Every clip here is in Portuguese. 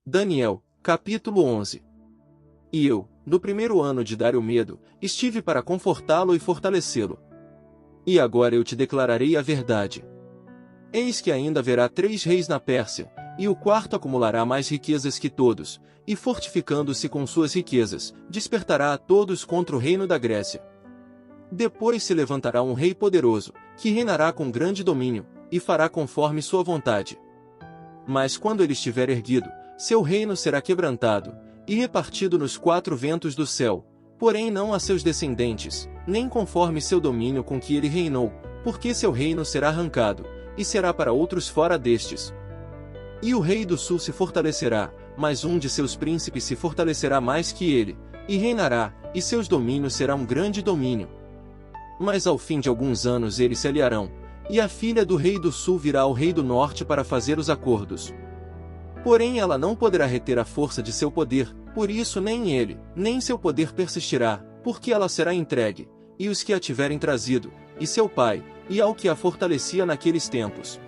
Daniel, capítulo 11. E eu, no primeiro ano de Dário Medo, estive para confortá-lo e fortalecê-lo. E agora eu te declararei a verdade. Eis que ainda haverá 3 reis na Pérsia, e o quarto acumulará mais riquezas que todos, e fortificando-se com suas riquezas, despertará a todos contra o reino da Grécia. Depois se levantará um rei poderoso, que reinará com grande domínio, e fará conforme sua vontade. Mas quando ele estiver erguido, seu reino será quebrantado, e repartido nos 4 ventos do céu, porém não a seus descendentes, nem conforme seu domínio com que ele reinou, porque seu reino será arrancado, e será para outros fora destes. E o rei do sul se fortalecerá, mas um de seus príncipes se fortalecerá mais que ele, e reinará, e seus domínios será um grande domínio. Mas ao fim de alguns anos eles se aliarão, e a filha do rei do sul virá ao rei do norte para fazer os acordos. Porém ela não poderá reter a força de seu poder, por isso nem ele, nem seu poder persistirá, porque ela será entregue, e os que a tiverem trazido, e seu pai, e ao que a fortalecia naqueles tempos.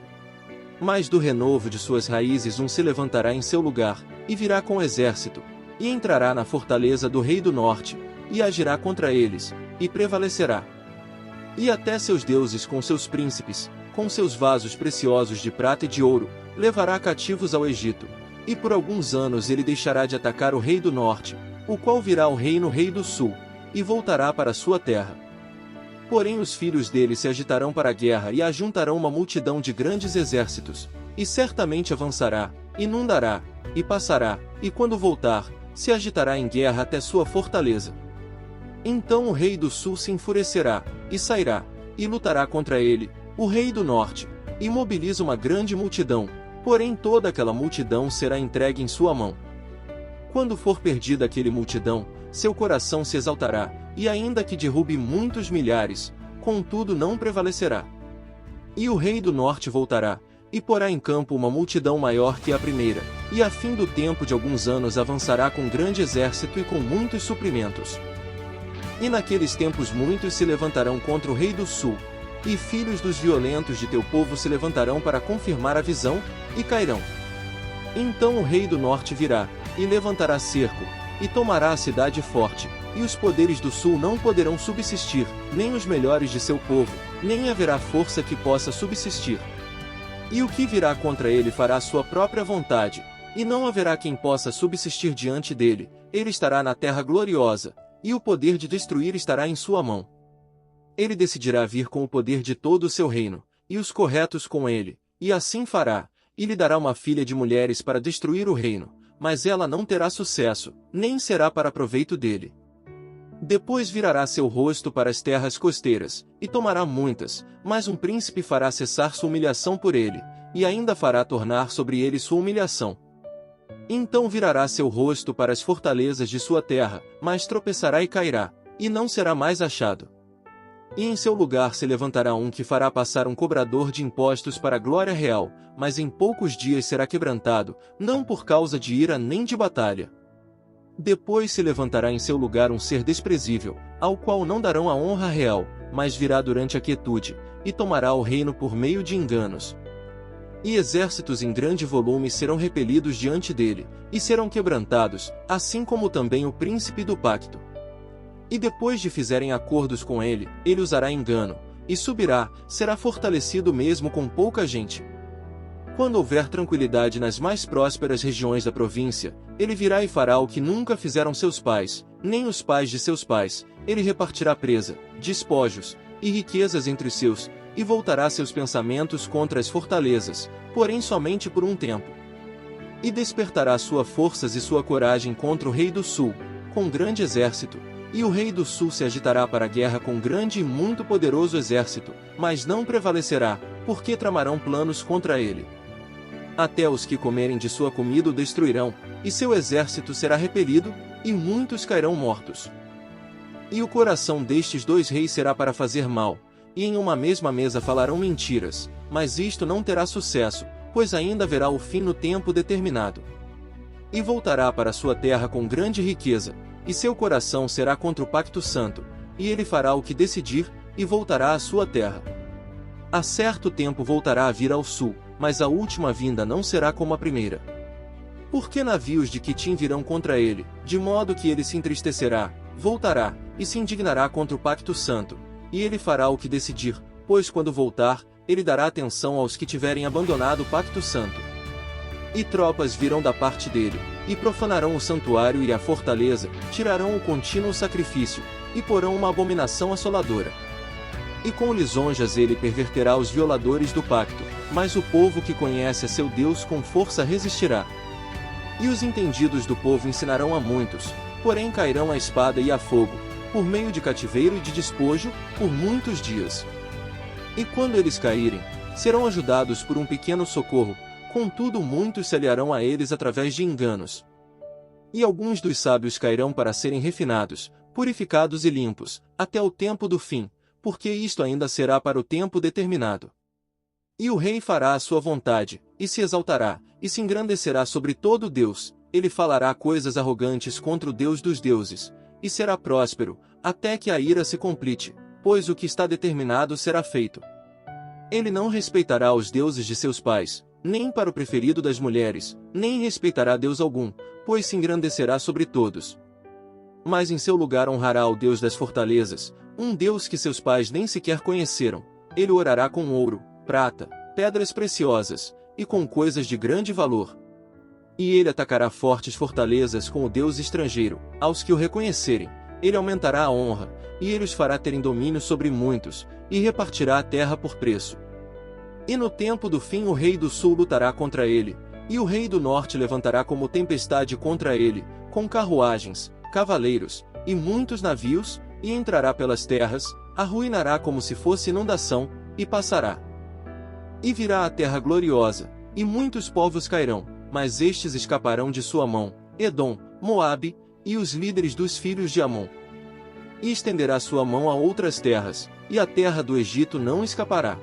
Mas do renovo de suas raízes um se levantará em seu lugar, e virá com exército, e entrará na fortaleza do rei do norte, e agirá contra eles, e prevalecerá. E até seus deuses com seus príncipes, com seus vasos preciosos de prata e de ouro, levará cativos ao Egito, e por alguns anos ele deixará de atacar o rei do norte, o qual virá ao reino rei do sul, e voltará para sua terra. Porém os filhos dele se agitarão para a guerra e ajuntarão uma multidão de grandes exércitos, e certamente avançará, inundará, e passará, e quando voltar, se agitará em guerra até sua fortaleza. Então o rei do sul se enfurecerá, e sairá, e lutará contra ele, o rei do norte, e mobiliza uma grande multidão, porém toda aquela multidão será entregue em sua mão. Quando for perdida aquele multidão, seu coração se exaltará, e ainda que derrube muitos milhares, contudo não prevalecerá. E o rei do norte voltará, e porá em campo uma multidão maior que a primeira, e a fim do tempo de alguns anos avançará com grande exército e com muitos suprimentos. E naqueles tempos muitos se levantarão contra o rei do sul, e filhos dos violentos de teu povo se levantarão para confirmar a visão, e cairão. Então o rei do norte virá, e levantará cerco, e tomará a cidade forte, e os poderes do sul não poderão subsistir, nem os melhores de seu povo, nem haverá força que possa subsistir. E o que virá contra ele fará sua própria vontade, e não haverá quem possa subsistir diante dele, ele estará na terra gloriosa, e o poder de destruir estará em sua mão. Ele decidirá vir com o poder de todo o seu reino, e os corretos com ele, e assim fará, e lhe dará uma filha de mulheres para destruir o reino, mas ela não terá sucesso, nem será para proveito dele. Depois virará seu rosto para as terras costeiras, e tomará muitas, mas um príncipe fará cessar sua humilhação por ele, e ainda fará tornar sobre ele sua humilhação. Então virará seu rosto para as fortalezas de sua terra, mas tropeçará e cairá, e não será mais achado. E em seu lugar se levantará um que fará passar um cobrador de impostos para a glória real, mas em poucos dias será quebrantado, não por causa de ira nem de batalha. Depois se levantará em seu lugar um ser desprezível, ao qual não darão a honra real, mas virá durante a quietude, e tomará o reino por meio de enganos. E exércitos em grande volume serão repelidos diante dele, e serão quebrantados, assim como também o príncipe do pacto. E depois de fizerem acordos com ele, ele usará engano, e subirá, será fortalecido mesmo com pouca gente. Quando houver tranquilidade nas mais prósperas regiões da província, ele virá e fará o que nunca fizeram seus pais, nem os pais de seus pais, ele repartirá presa, despojos, e riquezas entre os seus, e voltará seus pensamentos contra as fortalezas, porém somente por um tempo. E despertará sua forças e sua coragem contra o rei do sul, com grande exército, e o rei do sul se agitará para a guerra com grande e muito poderoso exército, mas não prevalecerá, porque tramarão planos contra ele. Até os que comerem de sua comida o destruirão, e seu exército será repelido, e muitos cairão mortos. E o coração destes 2 reis será para fazer mal, e em uma mesma mesa falarão mentiras, mas isto não terá sucesso, pois ainda haverá o fim no tempo determinado. E voltará para sua terra com grande riqueza, e seu coração será contra o pacto santo, e ele fará o que decidir, e voltará à sua terra. A certo tempo voltará a vir ao sul, mas a última vinda não será como a primeira. Porque navios de Quitim virão contra ele, de modo que ele se entristecerá, voltará, e se indignará contra o pacto santo, e ele fará o que decidir, pois quando voltar, ele dará atenção aos que tiverem abandonado o pacto santo. E tropas virão da parte dele, e profanarão o santuário e a fortaleza, tirarão o contínuo sacrifício, e porão uma abominação assoladora. E com lisonjas ele perverterá os violadores do pacto, mas o povo que conhece a seu Deus com força resistirá. E os entendidos do povo ensinarão a muitos, porém cairão a espada e a fogo, por meio de cativeiro e de despojo, por muitos dias. E quando eles caírem, serão ajudados por um pequeno socorro, contudo muitos se aliarão a eles através de enganos. E alguns dos sábios cairão para serem refinados, purificados e limpos, até o tempo do fim, porque isto ainda será para o tempo determinado. E o rei fará a sua vontade, e se exaltará, e se engrandecerá sobre todo Deus, ele falará coisas arrogantes contra o Deus dos deuses, e será próspero, até que a ira se complete, pois o que está determinado será feito. Ele não respeitará os deuses de seus pais, nem para o preferido das mulheres, nem respeitará Deus algum, pois se engrandecerá sobre todos. Mas em seu lugar honrará o Deus das fortalezas, um Deus que seus pais nem sequer conheceram. Ele orará com ouro, prata, pedras preciosas, e com coisas de grande valor. E ele atacará fortes fortalezas com o Deus estrangeiro, aos que o reconhecerem, ele aumentará a honra, e ele os fará terem domínio sobre muitos, e repartirá a terra por preço. E no tempo do fim o rei do sul lutará contra ele, e o rei do norte levantará como tempestade contra ele, com carruagens, cavaleiros, e muitos navios, e entrará pelas terras, arruinará como se fosse inundação, e passará. E virá a terra gloriosa, e muitos povos cairão, mas estes escaparão de sua mão, Edom, Moabe, e os líderes dos filhos de Amon. E estenderá sua mão a outras terras, e a terra do Egito não escapará.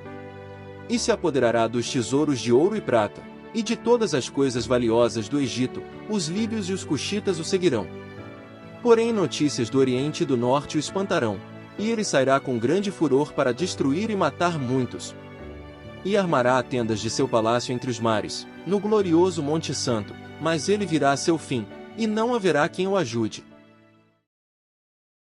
E se apoderará dos tesouros de ouro e prata, e de todas as coisas valiosas do Egito, os líbios e os cuxitas o seguirão. Porém notícias do Oriente e do Norte o espantarão, e ele sairá com grande furor para destruir e matar muitos. E armará tendas de seu palácio entre os mares, no glorioso Monte Santo, mas ele virá a seu fim, e não haverá quem o ajude.